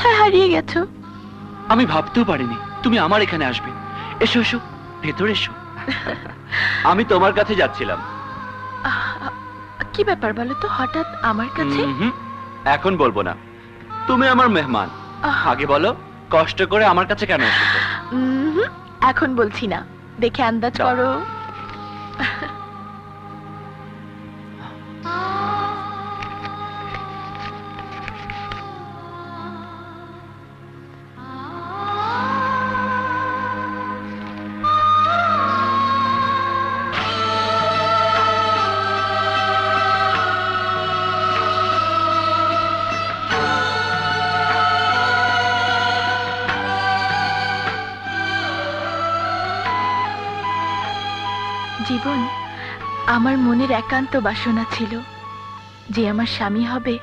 কোথায় হারিয়ে গেছো? আমি ভাবতেও পারিনি তুমি আমার এখানে আসবে। এসো এসো, ভেতরে এসো। আমি তোমার কাছে যাচ্ছিলাম। কি ব্যাপার বলো তো হঠাৎ আমার কাছে? এখন বলবো না, তুমি আমার মেহমান। আগে বলো, কষ্ট করে আমার কাছে কেন এসেছো? এখন বলছি না, দেখে আন্দাজ দাও। করো। জীবন, আমার মনের একান্ত বাসনা ছিল যে আমার স্বামী হবে